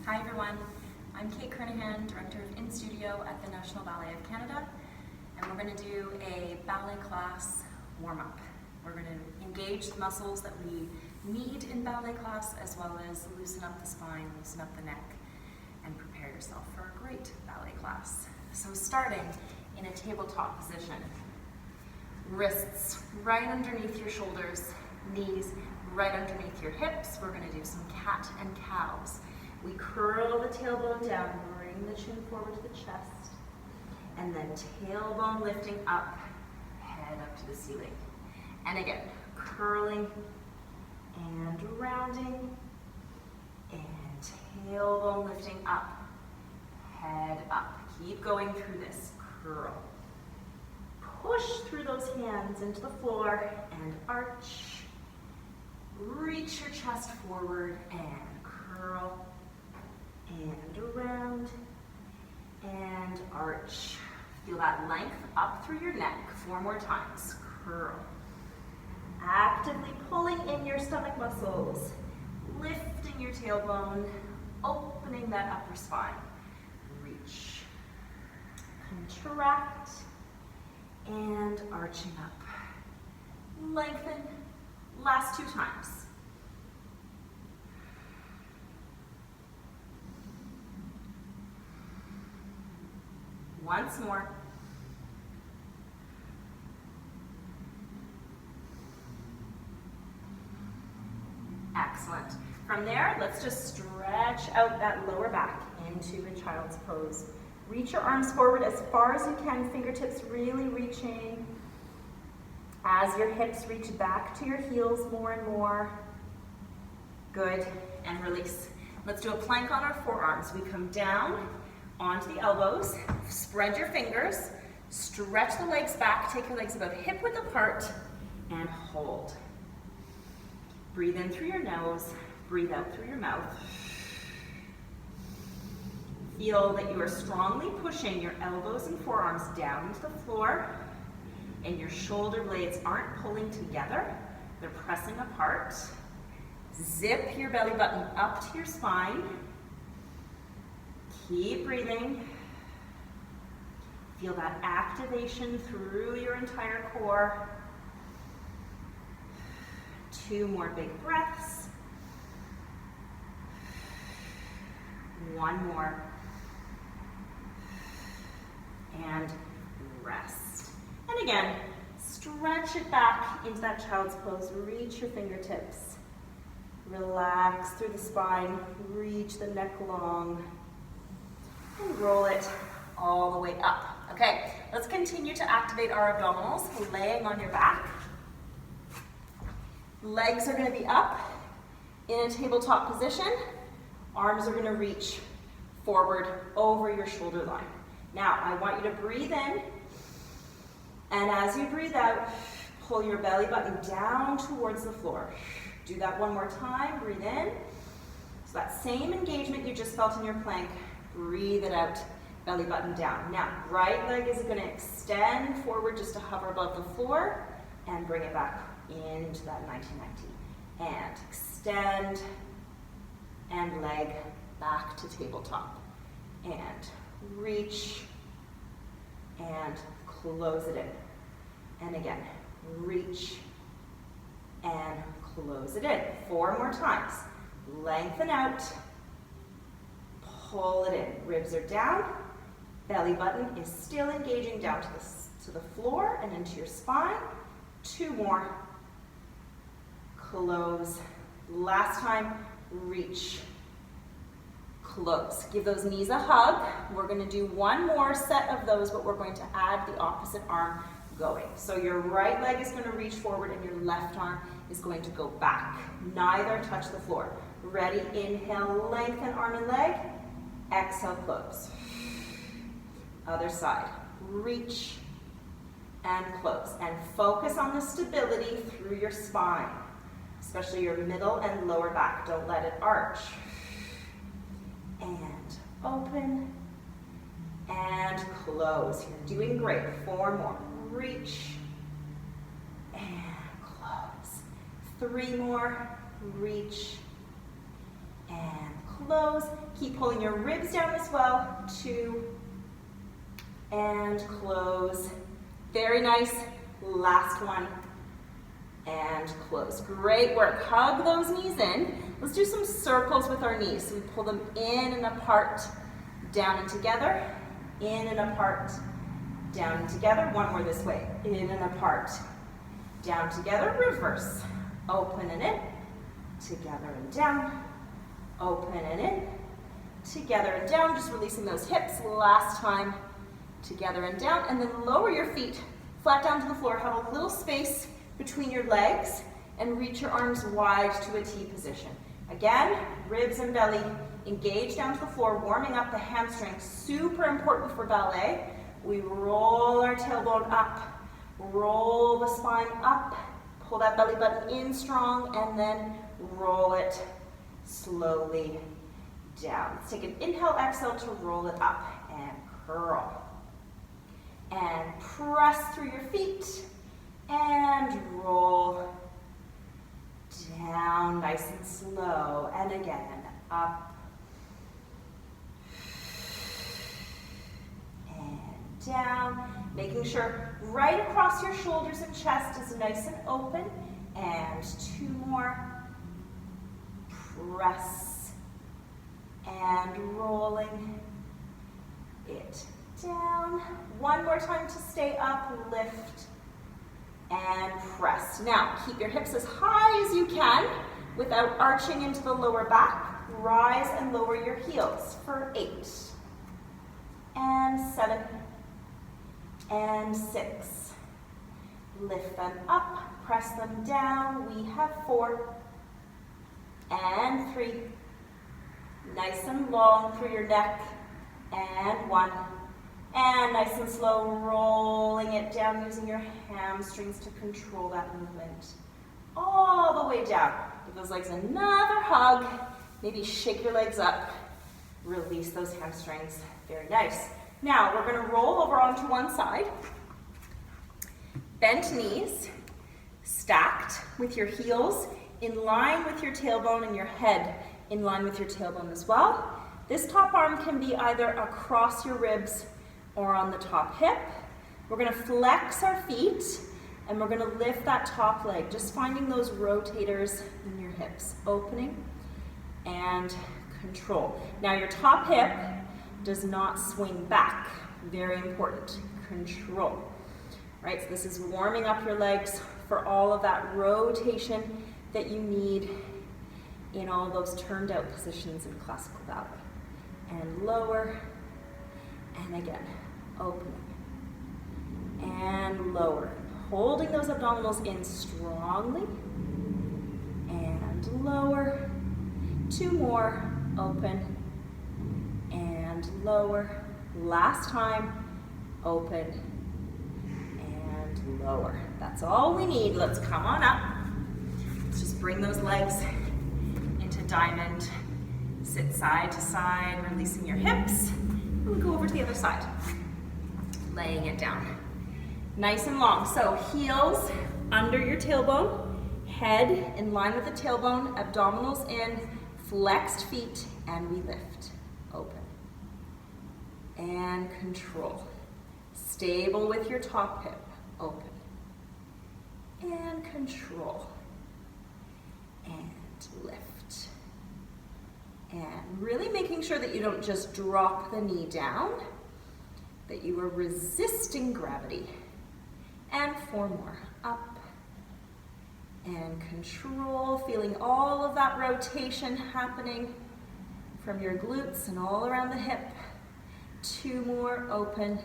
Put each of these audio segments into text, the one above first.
Hi everyone, I'm Kernaghan, Director of In Studio at the National Ballet of Canada, and we're going to do a ballet class warm-up. We're going to engage the muscles that we need in ballet class, as well as loosen up the spine, loosen up the neck, and prepare yourself for a great ballet class. So starting in a tabletop position, wrists right underneath your shoulders, knees right underneath your hips. We're going to do some cat and cows. We curl the tailbone down, bring the chin forward to the chest, and then tailbone lifting up, head up to the ceiling. And again, curling and rounding, and tailbone lifting up, head up. Keep going through this, curl. Push through those hands into the floor and arch. Reach your chest forward and curl and around and arch. Feel that length up through your neck. 4 more times. Curl. Actively pulling in your stomach muscles, lifting your tailbone, opening that upper spine. Reach. Contract and arching up. Lengthen. Last 2 times. Once more. Excellent. From there, let's just stretch out that lower back into a child's pose. Reach your arms forward as far as you can, fingertips really reaching. As your hips reach back to your heels more and more. Good, and release. Let's do a plank on our forearms. We come down onto the elbows, spread your fingers, stretch the legs back, take your legs about hip width apart, and hold. Breathe in through your nose, breathe out through your mouth. Feel that you are strongly pushing your elbows and forearms down into the floor, and your shoulder blades aren't pulling together, they're pressing apart. Zip your belly button up to your spine. Keep breathing. Feel that activation through your entire core. 2 more big breaths. 1 more. And rest. And again, stretch it back into that child's pose. Reach your fingertips. Relax through the spine. Reach the neck long. And roll it all the way up. Okay, let's continue to activate our abdominals, laying on your back. Legs are going to be up in a tabletop position. Arms are going to reach forward over your shoulder line. Now, I want you to breathe in, and as you breathe out, pull your belly button down towards the floor. Do that 1 more time. Breathe in. So that same engagement you just felt in your plank, breathe it out, belly button down. Now, right leg is going to extend forward just to hover above the floor and bring it back into that 1990. And extend and leg back to tabletop. And reach and close it in. And again, reach and close it in. 4 more times. Lengthen out. Pull it in. Ribs are down. Belly button is still engaging down to the floor and into your spine. 2 more. Close. Last time. Reach. Close. Give those knees a hug. We're going to do 1 more set of those, but we're going to add the opposite arm going. So your right leg is going to reach forward and your left arm is going to go back. Neither touch the floor. Ready? Inhale, lengthen arm and leg. Exhale, close. Other side. Reach and close. And focus on the stability through your spine, especially your middle and lower back. Don't let it arch. And open and close. You're doing great. 4 more. Reach and close. 3 more. Reach and close. close. Keep pulling your ribs down as well. 2, and close. Very nice. Last one, and close. Great work. Hug those knees in. Let's do some circles with our knees. So we pull them in and apart, down and together, in and apart, down and together. One more this way. In and apart, down together. Reverse. Open and in, together and down. Open and in, together and down. Just releasing those hips. Last time, together and down. And then lower your feet flat down to the floor. Have a little space between your legs and reach your arms wide to a T position. Again, ribs and belly engage down to the floor, warming up the hamstrings. Super important for ballet. We roll our tailbone up, roll the spine up, pull that belly button in strong, and then roll it slowly down. Let's take an inhale, exhale to roll it up, and curl. And press through your feet, and roll down nice and slow. And again, up and down. Making sure right across your shoulders and chest is nice and open. And 2 more. Press and rolling it down. 1 more time to stay up. Lift and press. Now, keep your hips as high as you can without arching into the lower back. Rise and lower your heels for 8, and 7, and 6. Lift them up, press them down. We have 4, and 3. Nice and long through your neck, and 1. And nice and slow, rolling it down using your hamstrings to control that movement. All the way down. Give those legs another hug. Maybe shake your legs up. Release those hamstrings. Very nice. Now, we're going to roll over onto one side. Bent knees, stacked with your heels in line with your tailbone and your head in line with your tailbone as well. This top arm can be either across your ribs or on the top hip. We're going to flex our feet and we're going to lift that top leg, just finding those rotators in your hips, opening and control. Now your top hip does not swing back, very important, control. Right, so this is warming up your legs for all of that rotation that you need in all those turned out positions in classical ballet. And lower, and again, opening, and lower. Holding those abdominals in strongly, and lower. 2 more, open, and lower. Last time, open, and lower. That's all we need. Let's come on up. Let's just bring those legs into diamond. Sit side to side, releasing your hips. And go over to the other side. Laying it down. Nice and long. So heels under your tailbone, head in line with the tailbone, abdominals in, flexed feet, and we lift. Open. And control. Stable with your top hip. Open. And control. And lift. And really making sure that you don't just drop the knee down, that you are resisting gravity. And 4 more. Up. And control, feeling all of that rotation happening from your glutes and all around the hip. 2 more, open.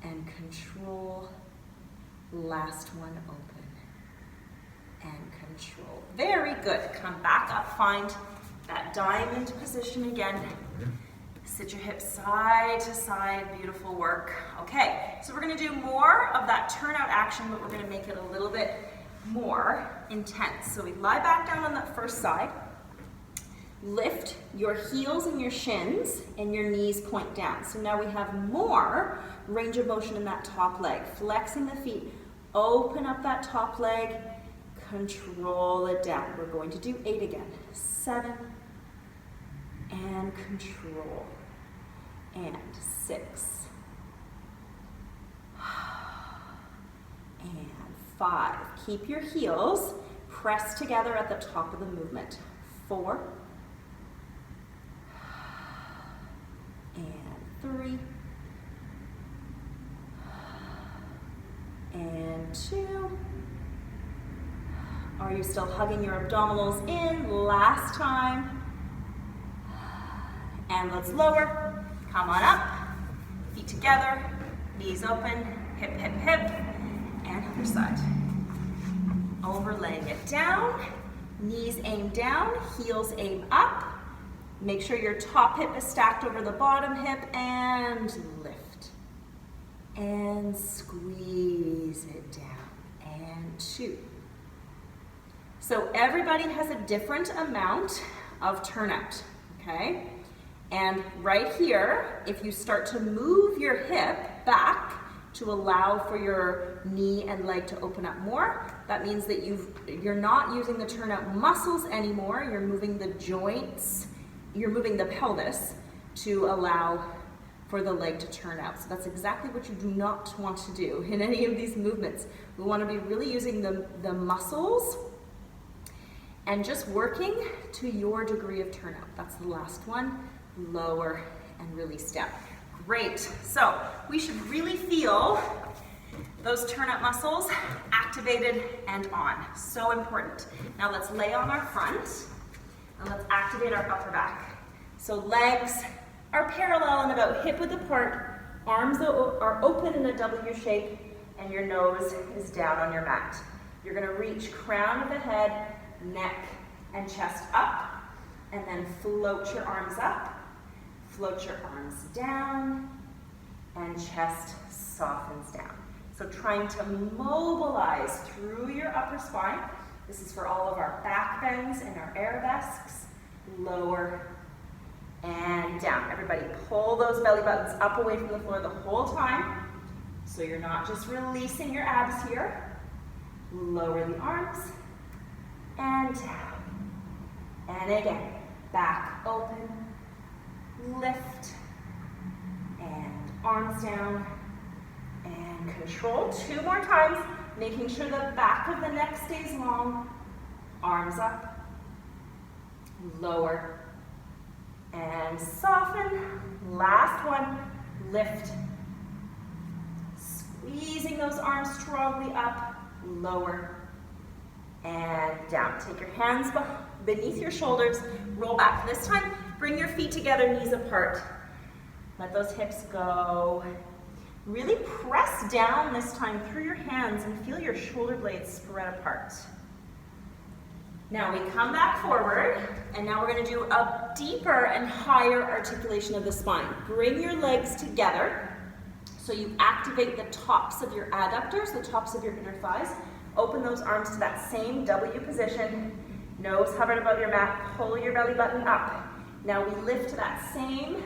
And control. Last one, open. And control. Very good. Come back up, find that diamond position again. Sit your hips side to side, beautiful work. Okay, so we're gonna do more of that turnout action, but we're gonna make it a little bit more intense. So we lie back down on that first side, lift your heels and your shins, and your knees point down. So now we have more range of motion in that top leg. Flexing the feet, open up that top leg, control it down. We're going to do 8 again. 7, and control. And 6. And 5. Keep your heels pressed together at the top of the movement. 4. And 3. And 2. Are you still hugging your abdominals in? Last time. And let's lower. Come on up. Feet together. Knees open. Hip, hip, hip. And other side. Overlaying it down. Knees aim down. Heels aim up. Make sure your top hip is stacked over the bottom hip. And lift. And squeeze it down. And 2. So everybody has a different amount of turnout, okay? And right here, if you start to move your hip back to allow for your knee and leg to open up more, that means that you're not using the turnout muscles anymore. You're moving the joints, you're moving the pelvis to allow for the leg to turn out. So that's exactly what you do not want to do in any of these movements. We want to be really using the muscles and just working to your degree of turnout. That's the last one. Lower and release down. Great. So we should really feel those turnout muscles activated and on. So important. Now let's lay on our front and let's activate our upper back. So legs are parallel and about hip width apart. Arms are open in a W shape and your nose is down on your mat. You're going to reach crown of the head, neck and chest up, and then float your arms up, float your arms down, and chest softens down. So trying to mobilize through your upper spine. This is for all of our back bends and our arabesques. Lower and down. Everybody pull those belly buttons up away from the floor the whole time, so you're not just releasing your abs here. Lower the arms, and down. And again, back open, lift, and arms down, and control. 2 more times, making sure the back of the neck stays long. Arms up, lower, and soften. Last one, lift. Squeezing those arms strongly up, lower, and down. Take your hands beneath your shoulders, roll back. This time, bring your feet together, knees apart. Let those hips go. Really press down this time through your hands and feel your shoulder blades spread apart. Now we come back forward, and now we're going to do a deeper and higher articulation of the spine. Bring your legs together so you activate the tops of your adductors, the tops of your inner thighs. Open those arms to that same W position. Nose hovered above your mat. Pull your belly button up. Now we lift to that same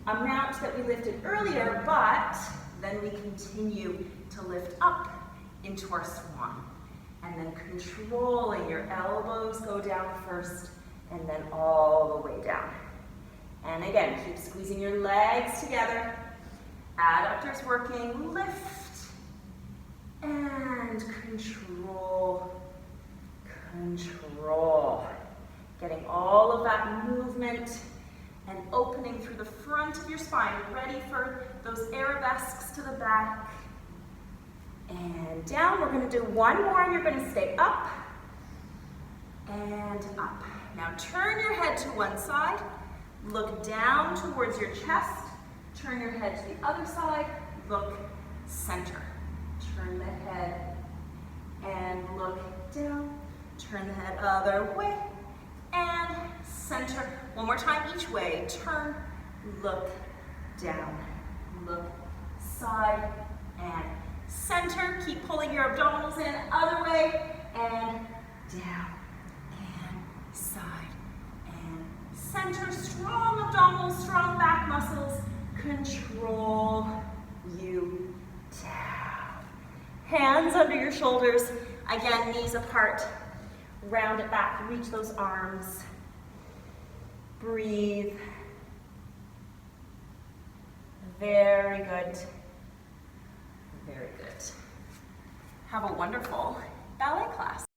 amount that we lifted earlier, but then we continue to lift up into our swan. And then controlling your elbows go down first and then all the way down. And again, keep squeezing your legs together. Adductors working, lift, and control, control. Getting all of that movement and opening through the front of your spine, ready for those arabesques to the back. And down, we're gonna do one more and you're gonna stay up and up. Now turn your head to one side, look down towards your chest, turn your head to the other side, look center. Turn the head and look down, turn the head other way and center. One more time each way, turn, look down, look side and center. Keep pulling your abdominals in, other way and down and side and center. Strong abdominals, strong back muscles. Control you down. Hands under your shoulders. Again, knees apart. Round it back, reach those arms. Breathe. Very good. Very good. Have a wonderful ballet class.